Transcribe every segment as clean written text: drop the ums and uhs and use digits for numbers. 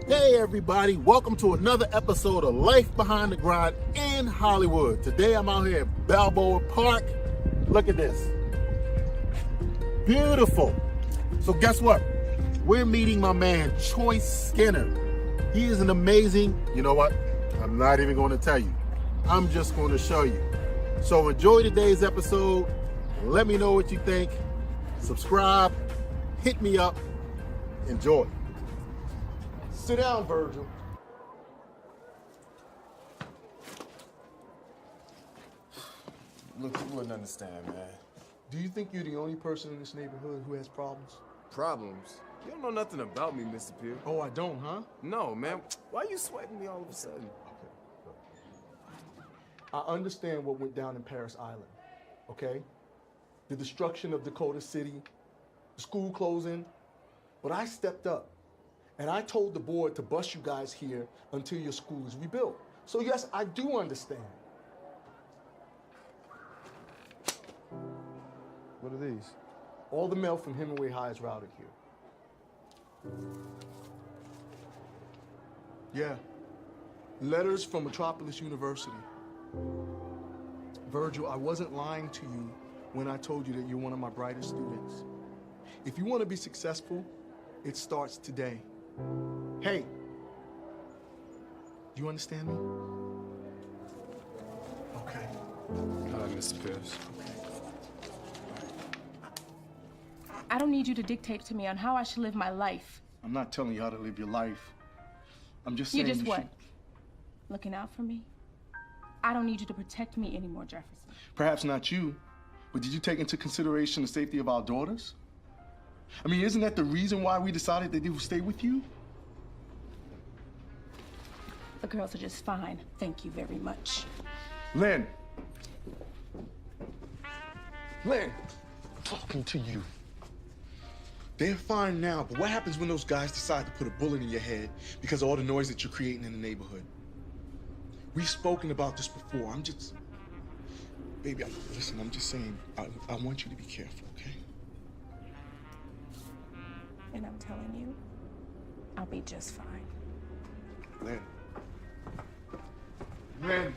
Hey everybody, welcome to another episode of Life Behind the Grind in Hollywood. Today I'm out here at Balboa Park. Look at this. Beautiful. So guess what? We're meeting my man, Mccoy Skinner. He is an amazing, you know what? I'm not even going to tell you. I'm just going to show you. So enjoy today's episode. Let me know what you think. Subscribe, hit me up, enjoy. Sit down, Virgil. Look, you wouldn't understand, man. Do you think you're the only person in this neighborhood who has problems? Problems? You don't know nothing about me, Mr. Pierce. Oh, I don't, huh? No, man. Why you sweating me all of a sudden? Okay. I understand what went down in Paris Island, okay? The destruction of Dakota City, the school closing, but I stepped up. And I told the board to bus you guys here until your school is rebuilt. So yes, I do understand. What are these? All the mail from Hemingway High is routed here. Yeah. Letters from Metropolis University. Virgil, I wasn't lying to you when I told you that you're one of my brightest students. If you want to be successful, it starts today. Hey, do you understand me? Okay. All right, Mr. Pierce. I don't need you to dictate to me on how I should live my life. I'm not telling you how to live your life. I'm just You saying just you what? should... Looking out for me? I don't need you to protect me anymore, Jefferson. Perhaps not you, but did you take into consideration the safety of our daughters? I mean, isn't that the reason why we decided that they would stay with you? The girls are just fine. Thank you very much. Lynn. Lynn, I'm talking to you. They're fine now, but what happens when those guys decide to put a bullet in your head because of all the noise that you're creating in the neighborhood? We've spoken about this before. I'm just... Baby, listen, I'm just saying, I want you to be careful, okay? And I'm telling you, I'll be just fine. Lynn. Lynn.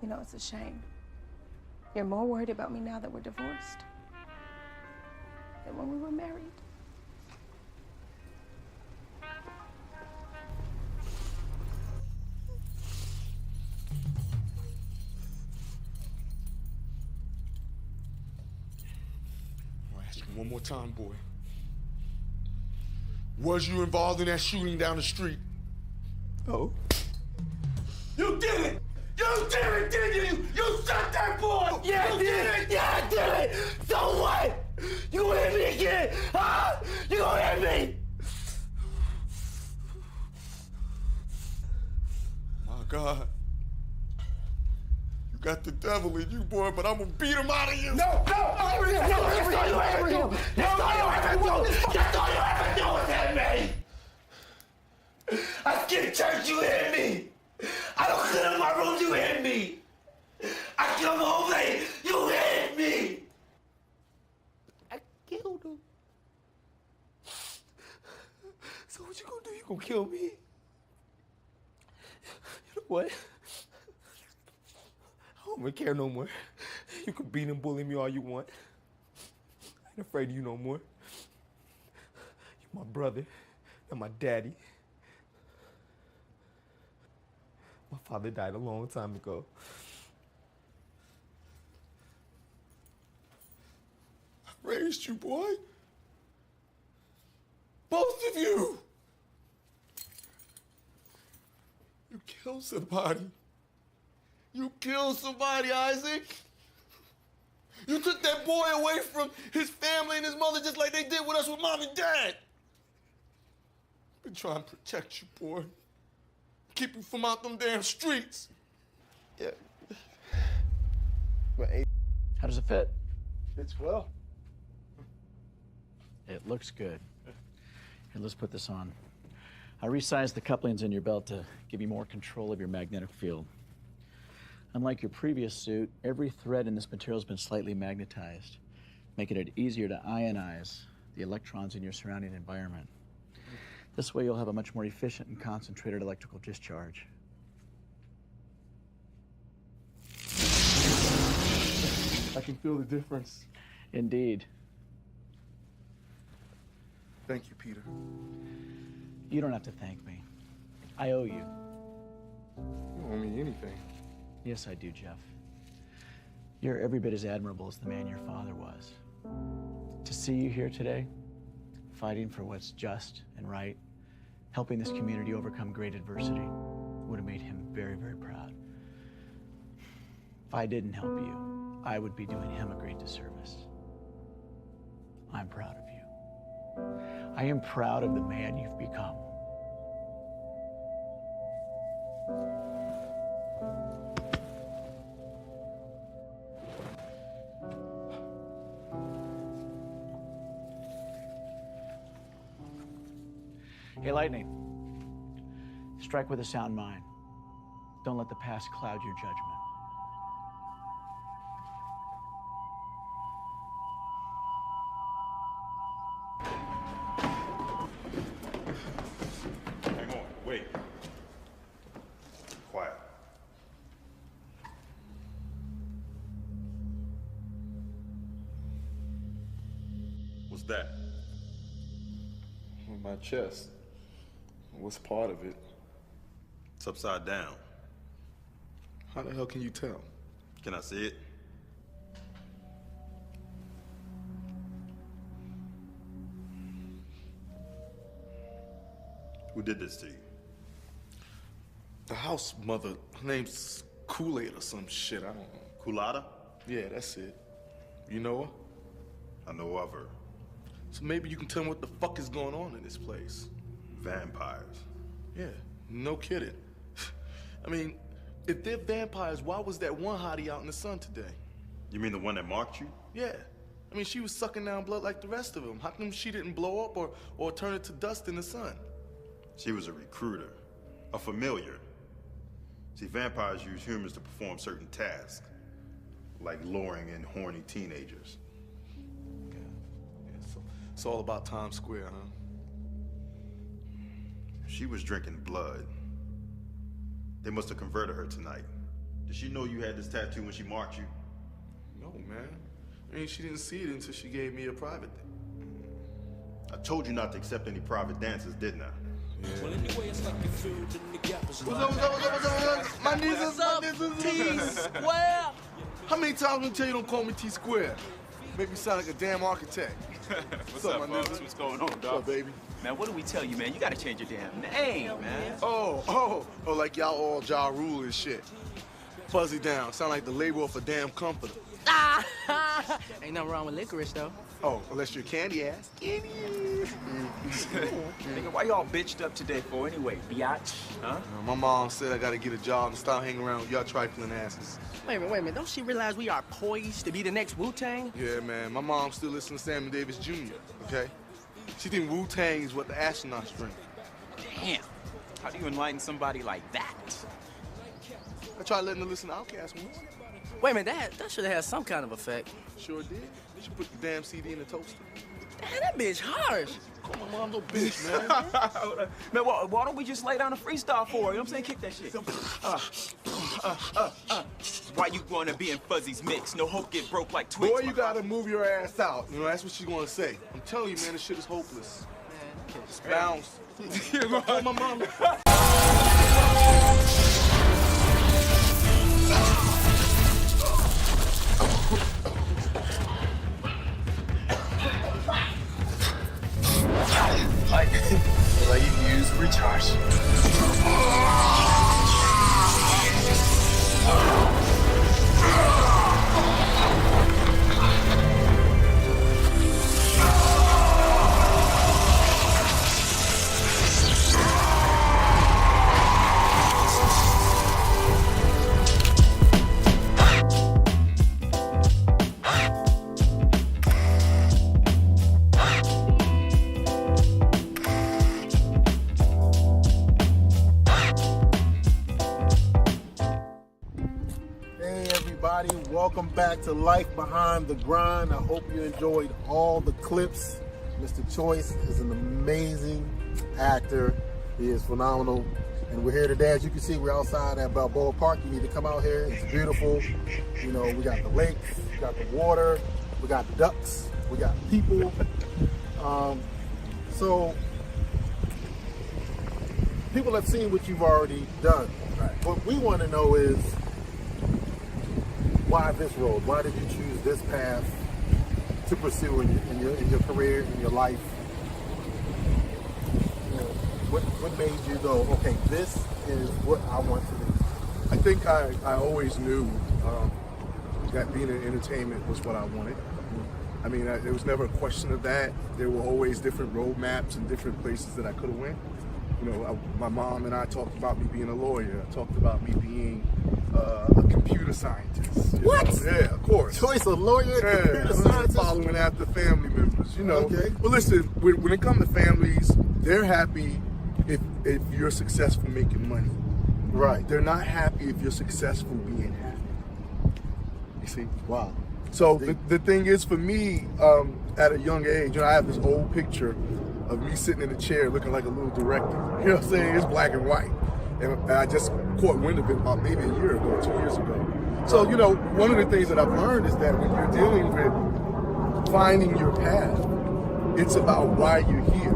You know, it's a shame. You're more worried about me now that we're divorced than when we were married. I'll ask you one more time, boy. Was you involved in that shooting down the street? Oh? You did it! You did it, didn't you? You shot that boy! Yeah, I did it! Yeah, I did it! So what? You gonna hit me again? Huh? You gonna hit me? My God. You got the devil in you, boy, but I'm gonna beat him out of you! No! That's all you ever do! That's all you ever do! That's all you ever do is hit me! I skipped church, you hit me! I don't clean up my room, you hit me! I come home late, you hit me! I killed him. So what you gonna do? You gonna kill me? You know what? I don't even care no more. You can beat and bully me all you want. I ain't afraid of you no more. You're my brother and my daddy. My father died a long time ago. I raised you, boy. Both of you. You killed somebody. You killed somebody, Isaac. You took that boy away from his family and his mother just like they did with us with Mom and Dad. Been trying to protect you, boy. Keep you from out them damn streets. Yeah. But hey, How does it fit? It's well. It looks good. Here, let's put this on. I resized the couplings in your belt to give you more control of your magnetic field. Unlike your previous suit, every thread in this material has been slightly magnetized, making it easier to ionize the electrons in your surrounding environment. This way you'll have a much more efficient and concentrated electrical discharge. I can feel the difference. Indeed. Thank you, Peter. You don't have to thank me. I owe you. You don't owe me anything. Yes, I do, Jeff. You're every bit as admirable as the man your father was. To see you here today, fighting for what's just and right, helping this community overcome great adversity, would have made him very, very proud. If I didn't help you, I would be doing him a great disservice. I'm proud of you. I am proud of the man you've become. Hey, Lightning. Strike with a sound mind. Don't let the past cloud your judgment. Hang on, wait. Quiet. What's that? My chest. What's part of it? It's upside down. How the hell can you tell? Can I see it? Who did this to you? The house mother, her name's Kool-Aid or some shit, I don't know. Kulada? Yeah, that's it. You know her? I know of her. So maybe you can tell me what the fuck is going on in this place. Vampires. Yeah, no kidding. I mean, if they're vampires, why was that one hottie out in the sun today? You mean the one that marked you? Yeah. I mean, she was sucking down blood like the rest of them. How come she didn't blow up or turn it to dust in the sun? She was a recruiter, a familiar. See, vampires use humans to perform certain tasks, like luring in horny teenagers. Yeah, so it's all about Times Square, huh? She was drinking blood. They must have converted her tonight. Did she know you had this tattoo when she marked you? No, man. I mean, she didn't see it until she gave me a private thing. I told you not to accept any private dances, didn't I? Well, anyway, it's like you filled in the gap. What's up? My nizzles, T-Square. How many times we tell you don't call me T-Square? Make me sound like a damn architect. What's up, my folks? nigga? What's going on, What's dog? up, baby? Man, what do we tell you, man? You gotta change your damn name, man. Oh, like y'all all Ja Rule and shit. Fuzzy down. Sound like the label of a damn comforter. Ain't nothing wrong with licorice, though. Oh, unless you're candy ass. Candy ass. Nigga, why y'all bitched up today for anyway, biatch? Huh? My mom said I gotta get a job and stop hanging around with y'all trifling asses. Wait a minute. Don't she realize we are poised to be the next Wu-Tang? Yeah, man. My mom still listens to Sammy Davis Jr., okay? She think Wu-Tang is what the astronauts drink. Damn. How do you enlighten somebody like that? I tried letting her listen to Outkast once. Wait a minute, that should have had some kind of effect. Sure did. She put the damn CD in the toaster. Damn, that bitch harsh. Call my mom no bitch, man. Man, why don't we just lay down a freestyle for her? You know what I'm saying? Kick that shit. Why you wanna be in Fuzzy's mix? No hope get broke like Twix. Boy, you gotta move your ass out. You know, that's what she's gonna say. I'm telling you, man, this shit is hopeless. Man, Bounce. Call my mom. Like you use recharge. Welcome back to Life Behind the Grind. I hope you enjoyed all the clips Mr. Choice is an amazing actor. He is phenomenal. And we're here today. As you can see, we're outside at Balboa Park. You need to come out here. It's beautiful. You know, we got the lakes, we got the water, we got ducks, we got people. So people have seen what you've already done. Right. What we want to know is, why this road? Why did you choose this path to pursue in your career, in your life? You know, what made you go, okay, this is what I want to do? I think I always knew that being in entertainment was what I wanted. I mean, there was never a question of that. There were always different roadmaps and different places that I could have went. You know, my mom and I talked about me being a lawyer. I talked about me being a computer scientist. What? Know? Yeah, of course. Choice, a lawyer, yeah, computer scientist? Following after family members, you know. Okay. But listen, when it comes to families, they're happy if you're successful making money. Right. They're not happy if you're successful being happy. You see? Wow. So the thing is, for me, at a young age, you know, I have this old picture of me sitting in a chair looking like a little director. You know what I'm saying? It's black and white. And I just caught wind of it about maybe a year ago, 2 years ago. So, you know, one of the things that I've learned is that when you're dealing with finding your path, it's about why you're here.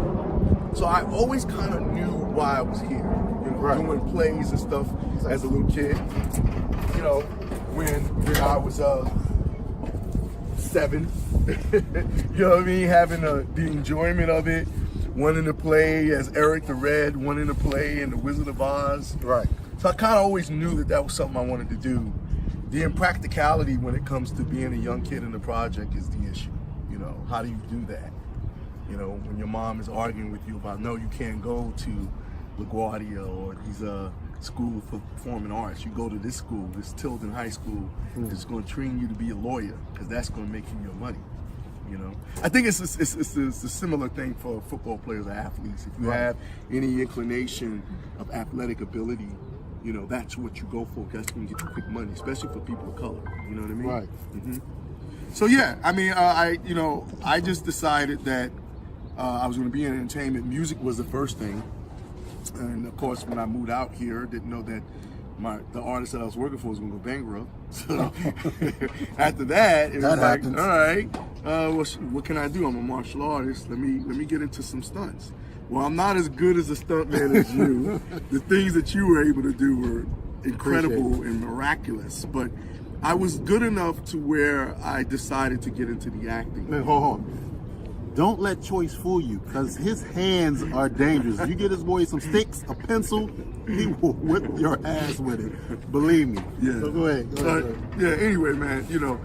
So I always kind of knew why I was here. You know, right. Doing plays and stuff as a little kid. You know, when I was 7, you know what I mean? Having the enjoyment of it, wanting to play as Eric the Red, wanting to play in The Wizard of Oz. Right. So I kind of always knew that that was something I wanted to do. The impracticality when it comes to being a young kid in the project is the issue. You know, how do you do that? You know, when your mom is arguing with you about, no, you can't go to LaGuardia or these school for performing arts. You go to this school, this Tilden High School, it's going to train you to be a lawyer because that's going to make you your money. You know, I think it's a similar thing for football players or athletes. If you have any inclination of athletic ability, you know, that's what you go for. That's going to get you quick money, especially for people of color. You know what I mean? Right. Mm-hmm. So yeah, I mean, I just decided that I was going to be in entertainment. Music was the first thing, and of course, when I moved out here, didn't know that the artist that I was working for was going to go bankrupt. So after that, it was like, all right, what can I do? I'm a martial artist. Let me get into some stunts. Well, I'm not as good as a stuntman as you. The things that you were able to do were incredible and miraculous, but I was good enough to where I decided to get into the acting. Man, hold on. Don't let Choice fool you, because his hands are dangerous. If you get this boy some sticks, a pencil, he will whip your ass with it. Believe me. Yeah. So go ahead. Yeah, anyway, man, you know,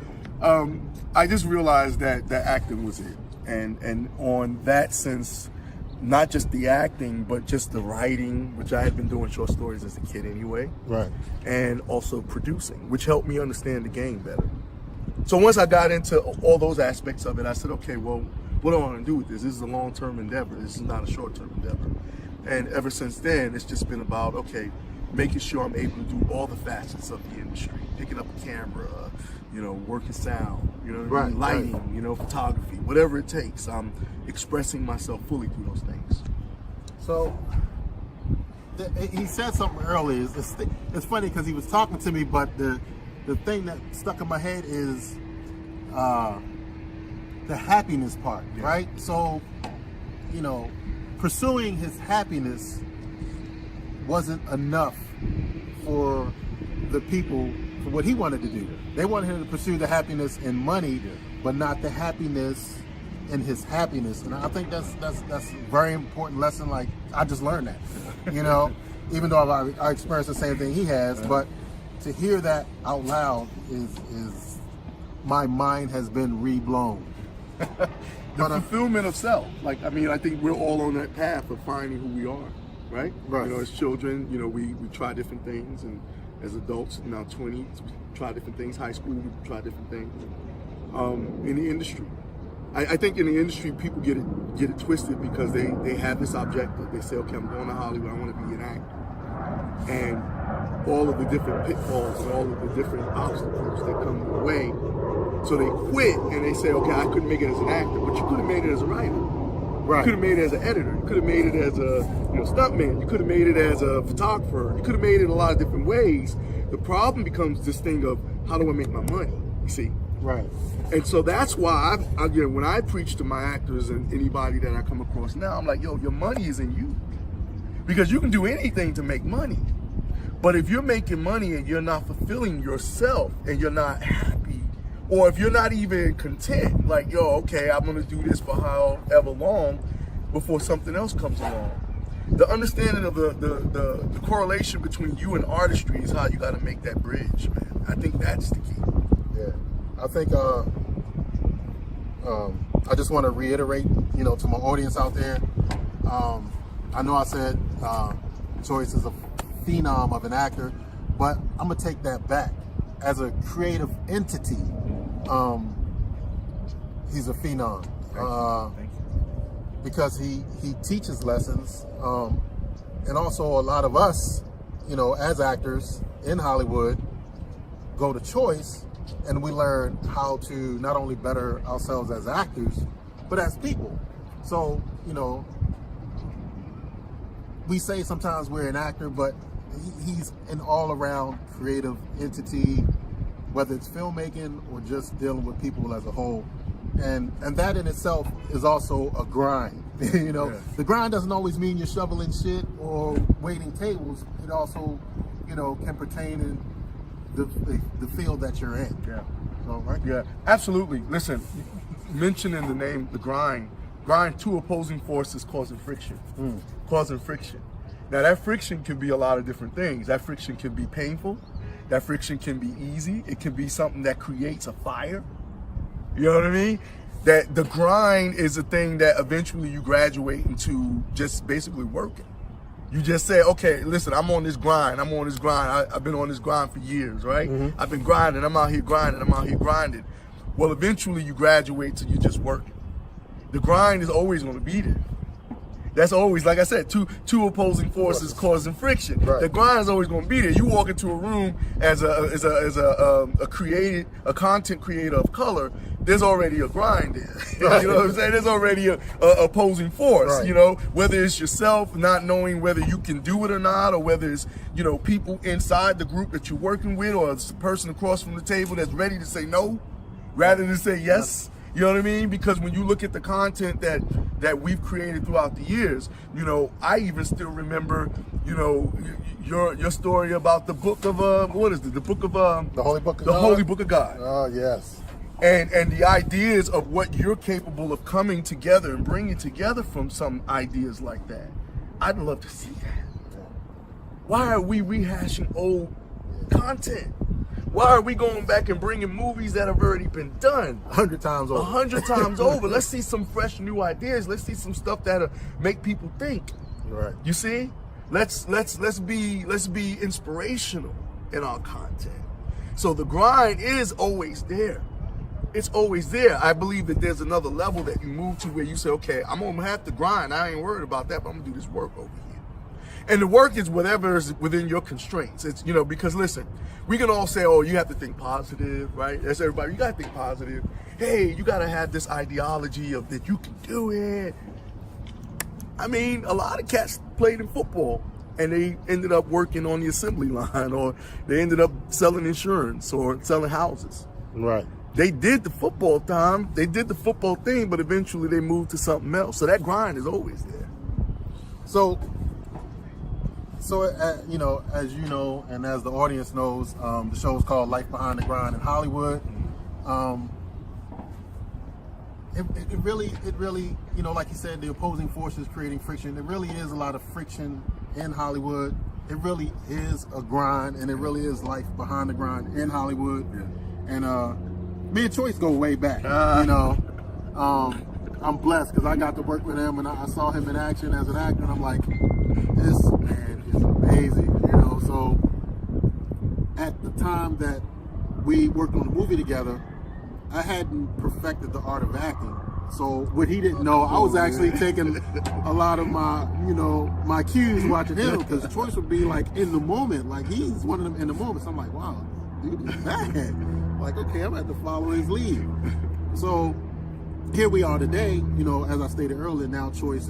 I just realized that acting was it. And on that sense, not just the acting, but just the writing, which I had been doing short stories as a kid anyway. Right. And also producing, which helped me understand the game better. So once I got into all those aspects of it, I said, okay, well, what do I want to do with this? This is a long-term endeavor. This is not a short-term endeavor. And ever since then, it's just been about, okay, making sure I'm able to do all the facets of the industry. Picking up a camera, you know, working sound, you know what I mean? Lighting, you know, photography, whatever it takes. I'm expressing myself fully through those things. So, he said something earlier. It's funny because he was talking to me, but the thing that stuck in my head is the happiness part, right? So, you know, pursuing his happiness wasn't enough for the people for what he wanted to do. They wanted him to pursue the happiness in money, but not the happiness in his happiness. And I think that's a very important lesson. Like, I just learned that, you know, even though I experienced the same thing he has, but to hear that out loud is my mind has been reblown. The fulfillment of self. Like, I mean, I think we're all on that path of finding who we are, right? Right. You know, as children, you know, we try different things, and as adults, in our 20s, we try different things. High school, we try different things. In the industry, I think in the industry, people get it twisted because they have this objective. They say, okay, I'm going to Hollywood, I want to be an actor. And all of the different pitfalls and all of the different obstacles that come the way. So they quit and they say, okay, I couldn't make it as an actor, but you could have made it as a writer. You could have made it as an editor. You could have made it as a stuntman. You could have made it as a photographer. You could have made it a lot of different ways. The problem becomes this thing of how do I make my money? You see. Right. And so that's why when I preach to my actors and anybody that I come across now, I'm like, yo, your money is in you. Because you can do anything to make money. But if you're making money and you're not fulfilling yourself and you're not happy, or if you're not even content, like, yo, okay, I'm gonna do this for however long before something else comes along. The understanding of the correlation between you and artistry is how you gotta make that bridge, man. I think that's the key. Yeah. I think I just want to reiterate, to my audience out there. I know I said Choice is a phenom of an actor, but I'm gonna take that back. As a creative entity, he's a phenom. Thank you. Because he teaches lessons, and also a lot of us, as actors in Hollywood, go to Choice. And we learn how to not only better ourselves as actors, but as people. So, we say sometimes we're an actor, but he's an all-around creative entity, whether it's filmmaking or just dealing with people as a whole. And that in itself is also a grind. The grind doesn't always mean you're shoveling shit or waiting tables. It also, can pertain in the field that you're in. Yeah. So, right? Yeah, absolutely. Listen, mentioning the name, the grind, two opposing forces causing friction. Causing friction. Now that friction can be a lot of different things. That friction can be painful. That friction can be easy. It can be something that creates a fire. You know what I mean? That the grind is a thing that eventually you graduate into just basically working. You just say, okay, listen, I'm on this grind. I've been on this grind for years, right? Mm-hmm. I've been grinding. I'm out here grinding. Well, eventually you graduate to you just working. The grind is always going to be there. That's always, like I said, two opposing forces causing friction. Right. The grind is always going to be there. You walk into a room as a content creator of color. There's already a grind there. Right. You know what I'm saying? There's already a opposing force. Right. Whether it's yourself not knowing whether you can do it or not, or whether it's people inside the group that you're working with, or it's the person across from the table that's ready to say no rather than say yes. You know what I mean? Because when you look at the content that we've created throughout the years, I even still remember, your story about the book of what is it? The book of The Holy Book of the God? Holy Book of God. Oh, yes. And the ideas of what you're capable of coming together and bringing together from some ideas like that. I'd love to see that. Why are we rehashing old content? Why are we going back and bringing movies that have already been done 100 times over? 100 times over. Let's see some fresh new ideas. Let's see some stuff that'll make people think. Right. You see? Let's be inspirational in our content. So the grind is always there. It's always there. I believe that there's another level that you move to where you say, okay, I'm gonna have to grind. I ain't worried about that, but I'm gonna do this work over here. And the work is whatever is within your constraints. It's, because listen, we can all say, oh, you have to think positive, right? That's everybody. You gotta think positive. Hey, you gotta have this ideology of that you can do it. I mean, a lot of cats played in football and they ended up working on the assembly line, or they ended up selling insurance or selling houses. Right. They did the football thing, but eventually they moved to something else. So that grind is always there. So as you know, and as the audience knows, the show is called Life Behind the Grind in Hollywood. It really, like you said, the opposing forces creating friction. There really is a lot of friction in Hollywood. It really is a grind, and it really is life behind the grind in Hollywood. Yeah. And me and Choice go way back. I'm blessed because I got to work with him, and I saw him in action as an actor, and I'm like, this man is amazing. So at the time that we worked on the movie together, I hadn't perfected the art of acting. So what he didn't know, I was actually taking a lot of my, my cues watching him, because Choice would be like in the moment, like he's one of them in the moment. So I'm like, wow, dude is bad. Like, okay, I'm gonna have to follow his lead. So here we are today. You know, as I stated earlier, now Choice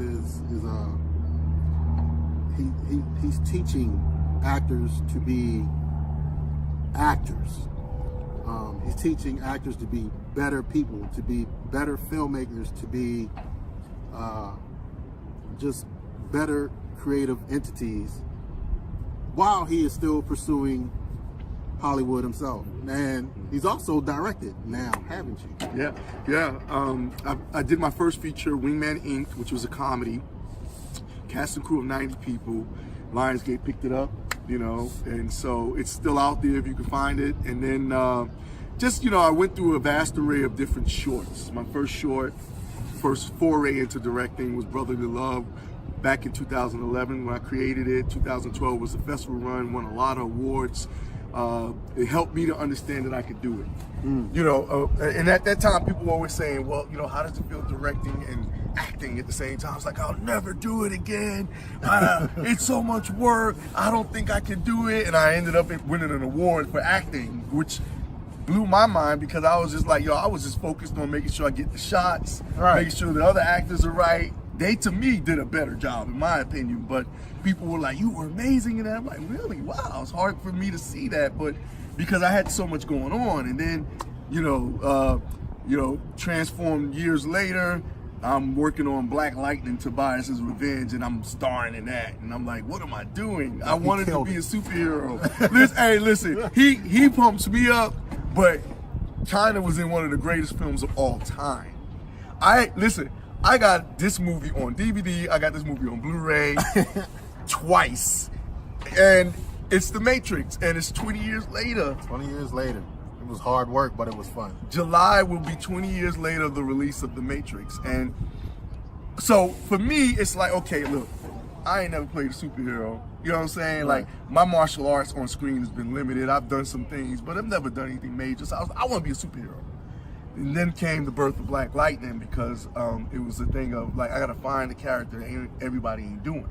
he's teaching actors to be actors. He's teaching actors to be better people, to be better filmmakers, to be just better creative entities, while he is still pursuing Hollywood himself. And he's also directed now, haven't you? Yeah. I did my first feature, Wingman Inc., which was a comedy. Cast and crew of 90 people. Lionsgate picked it up, you know, and so it's still out there if you can find it. And then I went through a vast array of different shorts. My first foray into directing was Brotherly Love back in 2011 when I created it. 2012 was a festival run, won a lot of awards. It helped me to understand that I could do it. You know, and at that time, people were always saying, well, you know, how does it feel directing and acting at the same time? It's like, I'll never do it again. It's so much work. I don't think I can do it. And I ended up winning an award for acting, which blew my mind because I was just like, yo, I was just focused on making sure I get the shots, making sure the other actors are right. They, to me, did a better job, in my opinion, but people were like, you were amazing, and I'm like, really? Wow, it's hard for me to see that, but because I had so much going on. And then, transformed years later, I'm working on Black Lightning, Tobias's Revenge, and I'm starring in that. And I'm like, what am I doing? I wanted to be a superhero. Listen, he pumps me up, but Chyna was in one of the greatest films of all time. I got this movie on DVD, I got this movie on Blu-ray twice. And it's The Matrix, and it's 20 years later. 20 years later. It was hard work, but it was fun. July will be 20 years later of the release of The Matrix. And so for me, it's like, okay, look, I ain't never played a superhero. You know what I'm saying? Right. Like, my martial arts on screen has been limited. I've done some things, but I've never done anything major. So I want to be a superhero. And then came the birth of Black Lightning because it was a thing of, like, I got to find a character that everybody ain't doing.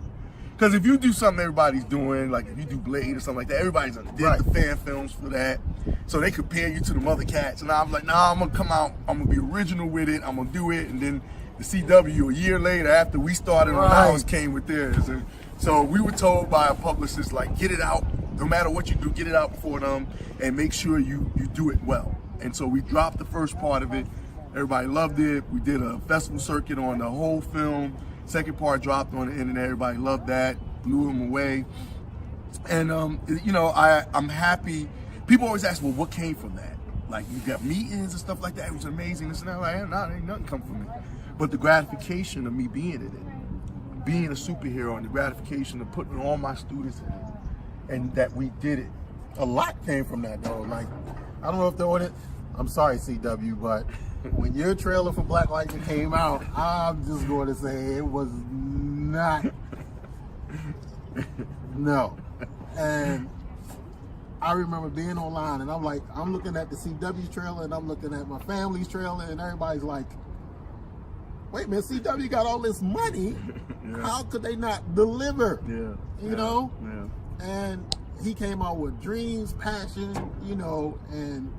Because if you do something everybody's doing, like if you do Blade or something like that, everybody's did the fan films for that. So they compare you to the other cats. And I was like, nah, I'm going to come out, I'm going to be original with it, I'm going to do it. And then the CW, a year later, after we started on ours, came with theirs. And so we were told by a publicist, like, get it out, no matter what you do, get it out before them, and make sure you do it well. And so we dropped the first part of it. Everybody loved it. We did a festival circuit on the whole film. Second part dropped on the internet. Everybody loved that. Blew them away. And I'm happy. People always ask, well, what came from that? Like, you got meetings and stuff like that. It was amazing. This and that. Like, nah, ain't nothing come from it. But the gratification of me being in it, being a superhero, and the gratification of putting all my students in it, and that we did it. A lot came from that, though. Like, I don't know if the audience, I'm sorry, CW, but when your trailer for Black Lightning came out, I'm just going to say it was not, no. And I remember being online, and I'm like, I'm looking at the CW trailer, and I'm looking at my family's trailer, and everybody's like, wait a minute, CW got all this money, how could they not deliver? You know? And he came out with dreams, passion, and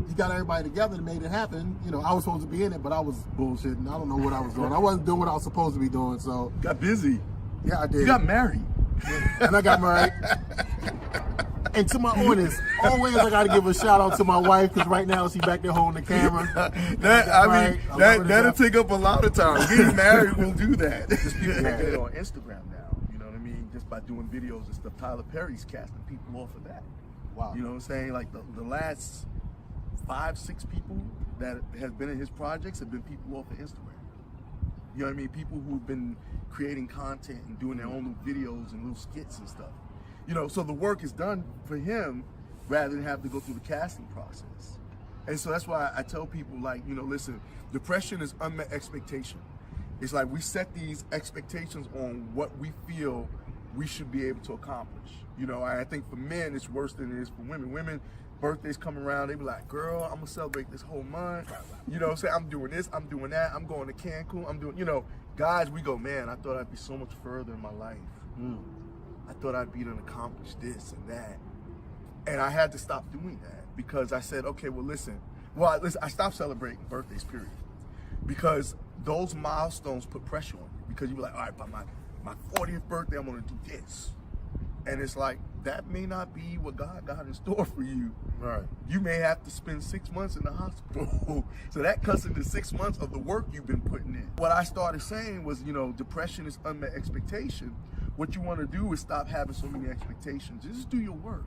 he got everybody together and made it happen. I was supposed to be in it, but I was bullshitting. I don't know what I was doing. I wasn't doing what I was supposed to be doing, so. Got busy. Yeah, I did. You got married. And I got married. And to my audience, always I got to give a shout out to my wife, because right now she's back there holding the camera. That'll take up a lot of time. Getting married will do that. Just people get it on Instagram now, you know what I mean? Just by doing videos and stuff. Tyler Perry's casting people off of that. Wow. You know what I'm saying? Like the last 5-6 people that have been in his projects have been people off of Instagram. You know what I mean? People who've been creating content and doing their own little videos and little skits and stuff. So the work is done for him rather than have to go through the casting process. And so that's why I tell people, like, listen, depression is unmet expectation. It's like we set these expectations on what we feel we should be able to accomplish. I think for men it's worse than it is for women. Women, birthdays come around, they be like, girl, I'm gonna celebrate this whole month. Say I'm doing this, I'm doing that, I'm going to Cancun, I'm doing, guys, we go, man, I thought I'd be so much further in my life. I thought I'd be able to accomplish this and that. And I had to stop doing that because I said, okay, well, listen, I stopped celebrating birthdays, period. because those milestones put pressure on you. Because you be like, all right, by my 40th birthday, I'm gonna do this. And it's like, that may not be what God got in store for you. Right. You may have to spend 6 months in the hospital. So that cuts into 6 months of the work you've been putting in. What I started saying was, you know, depression is unmet expectation. What you want to do is stop having so many expectations. Just do your work.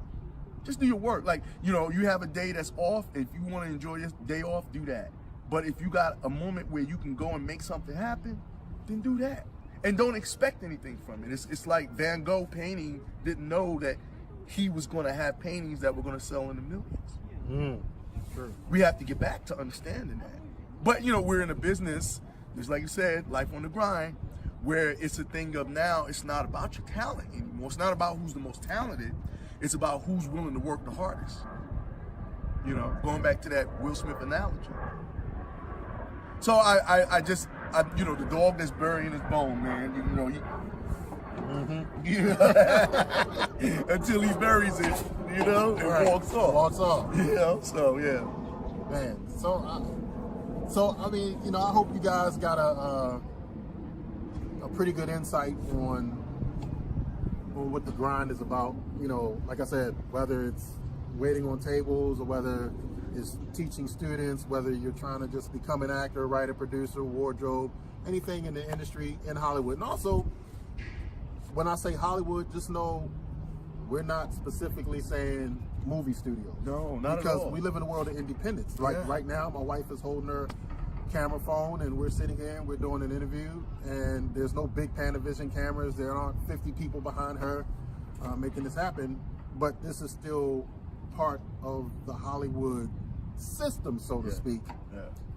Just do your work. Like, you know, you have a day that's off. If you want to enjoy this day off, do that. But if you got a moment where you can go and make something happen, then do that. And don't expect anything from it. It's like Van Gogh painting didn't know that he was going to have paintings that were going to sell in the millions. Sure. We have to get back to understanding that. But, you know, we're in a business, just like you said, life on the grind, where it's a thing of now, it's not about your talent anymore. It's not about who's the most talented. It's about who's willing to work the hardest. You know, going back to that Will Smith analogy. So I just, you know, the dog that's burying his bone, man, you know, until he buries it, you know, and walks off. Walks off. You know, so yeah. Man, so I mean, you know, I hope you guys got a pretty good insight on what the grind is about. You know, like I said, whether it's waiting on tables or whether it's teaching students, whether you're trying to just become an actor, writer, producer, wardrobe, anything in the industry in Hollywood. And also, when I say Hollywood, just know we're not specifically saying movie studios. No, not at all. Because we live in a world of independence. Like right now, my wife is holding her camera phone and we're sitting here and we're doing an interview, and there's no big Panavision cameras. There aren't 50 people behind her making this happen. But this is still part of the Hollywood system, so to speak,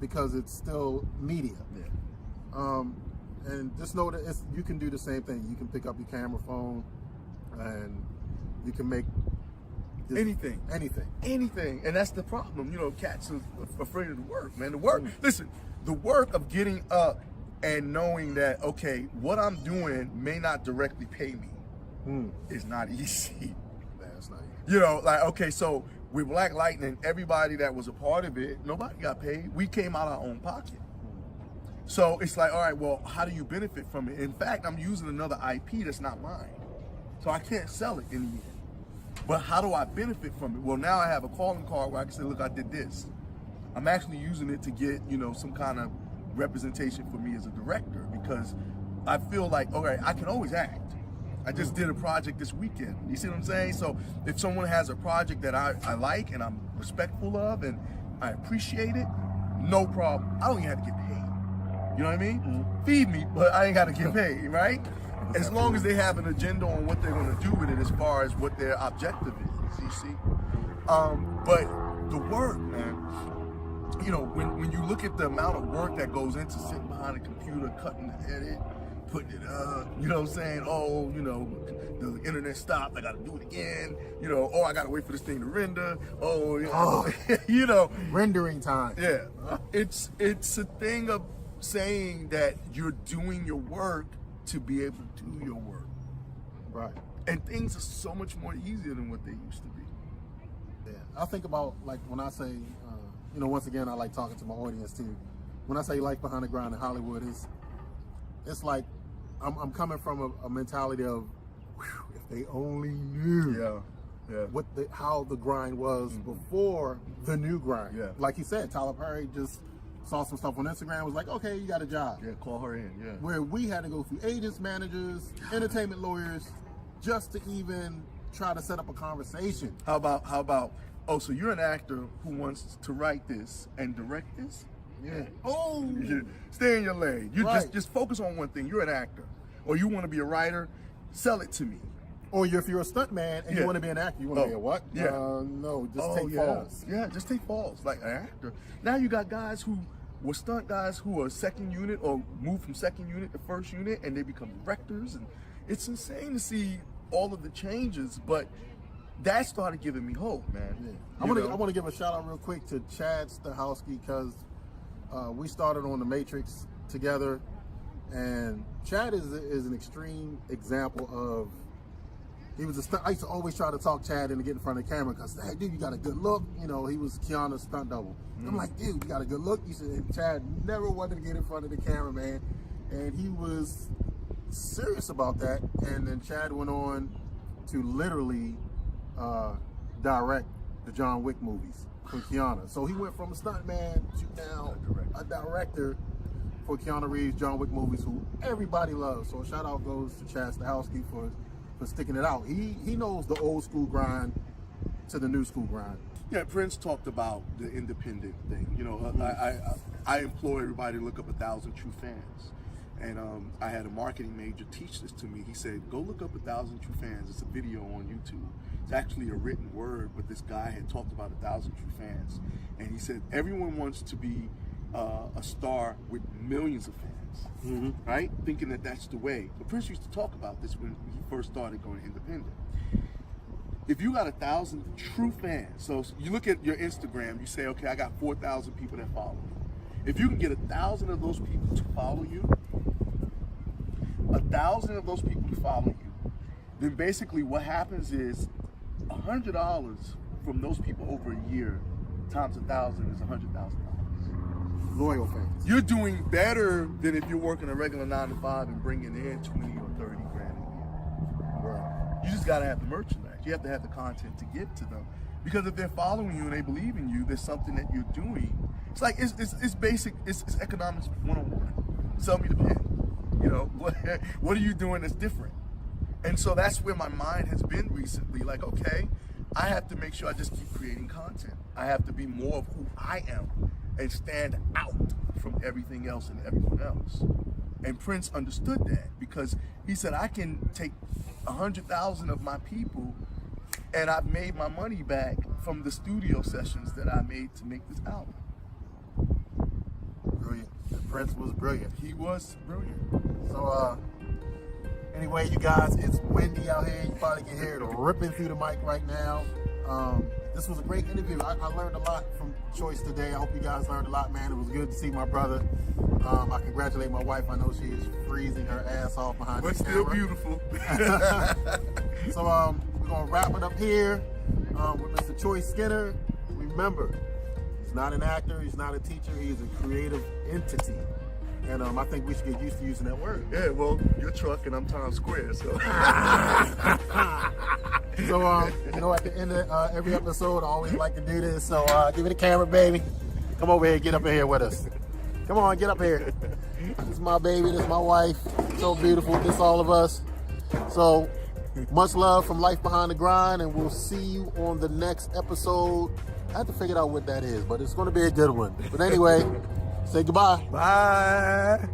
because it's still media. And just know that you can do the same thing. You can pick up your camera phone and you can make anything. And that's the problem. You know, cats are afraid of the work, man. The work, listen, the work of getting up and knowing that, okay, what I'm doing may not directly pay me is not easy. That's not easy. You know, like, okay, so with Black Lightning, everybody that was a part of it, nobody got paid. We came out of our own pocket. So it's like, all right, well, how do you benefit from it? In fact, I'm using another IP that's not mine. So I can't sell it in the end. But how do I benefit from it? Well, now I have a calling card where I can say, look, I did this. I'm actually using it to get, you know, some kind of representation for me as a director, because I feel like, okay, I can always act. I just did a project this weekend. You see what I'm saying? So if someone has a project that I like and I'm respectful of and I appreciate it, no problem. I don't even have to get paid. You know what I mean? Feed me, but I ain't got to get paid, right? As long as they have an agenda on what they're going to do with it as far as what their objective is, you see? But the work, man, you know, when you look at the amount of work that goes into sitting behind a computer, cutting the edit, putting it up, you know what I'm saying? Oh, you know, the internet stopped, I got to do it again, you know, oh, I got to wait for this thing to render, oh, you know, you know. Rendering time. Yeah, it's a thing of saying that you're doing your work to be able to do your work. Right. And things are so much more easier than what they used to be. Yeah. I think about, like, when I say, you know, once again, I like talking to my audience too. When I say life behind the grind in Hollywood, it's like I'm coming from a mentality of, whew, if they only knew how the grind was before the new grind. Yeah. Like you said, Tyler Perry just saw some stuff on Instagram, was like, okay, you got a job. Yeah, call her in, yeah. Where we had to go through agents, managers, entertainment lawyers, just to even try to set up a conversation. How about, oh, so you're an actor who wants to write this and direct this? Yeah. Oh! Stay in your lane. You just focus on one thing. You're an actor. Or you want to be a writer, sell it to me. Or if you're a stunt man and you want to be an actor, you want to be a what? Yeah. No, just take falls. Yeah, just take falls, like an actor. Now you got guys who were stunt guys who are second unit or move from second unit to first unit, and they become directors, and it's insane to see all of the changes, but that started giving me hope, man. Yeah. I want to give a shout out real quick to Chad Stahelski, because we started on The Matrix together, and Chad is an extreme example of He was a stunt. I used to always try to talk Chad into getting in front of the camera because, hey, dude, you got a good look. You know, he was Keanu's stunt double. I'm like, dude, you got a good look. He said, Chad never wanted to get in front of the camera, man. And he was serious about that. And then Chad went on to literally direct the John Wick movies for Keanu. So he went from a stuntman to now a director for Keanu Reeves' John Wick movies, who everybody loves. So a shout out goes to Chad Stahelski for sticking it out. He knows the old school grind to the new school grind. Yeah, Prince talked about the independent thing. You know, I implore everybody to look up 1,000 True Fans. And I had a marketing major teach this to me. He said, go look up 1,000 True Fans. It's a video on YouTube. It's actually a written word, but this guy had talked about 1,000 True Fans. And he said, everyone wants to be a star with millions of fans, right? Thinking that that's the way. But Prince used to talk about this when he first started going independent. If you got 1,000 true fans, so you look at your Instagram, you say, okay, I got 4,000 people that follow me. If you can get 1,000 of those people to follow you, 1,000 of those people to follow you, then basically what happens is $100 from those people over a year times 1,000 is $100,000. Loyal fans. You're doing better than if you're working a regular 9 to 5 and bringing in 20 or 30 grand a year. Right. You just gotta have the merchandise. You have to have the content to get to them. Because if they're following you and they believe in you, there's something that you're doing. It's like, it's basic, it's economics 101. Sell me the pen. You know, what are you doing that's different? And so that's where my mind has been recently. Like, okay, I have to make sure I just keep creating content. I have to be more of who I am and stand out from everything else and everyone else. And Prince understood that because he said, I can take 100,000 of my people and I've made my money back from the studio sessions that I made to make this album. Brilliant. Prince was brilliant. He was brilliant. So, anyway, you guys, it's windy out here. You probably can hear it ripping through the mic right now. This was a great interview. I learned a lot from Choice today. I hope you guys learned a lot, man. It was good to see my brother. I congratulate my wife. I know she is freezing her ass off behind the camera. But still beautiful. So we're going to wrap it up here with Mr. Choice Skinner. Remember, he's not an actor. He's not a teacher. He's a creative entity. And I think we should get used to using that word. Yeah, well, you're truck and I'm Times Square, so. So, you know, at the end of every episode, I always like to do this. So, give me the camera, baby. Come over here, get up in here with us. Come on, get up here. This is my baby, this is my wife. So beautiful, this is all of us. So, much love from Life Behind the Grind, and we'll see you on the next episode. I have to figure out what that is, but it's going to be a good one. But anyway, say goodbye. Bye.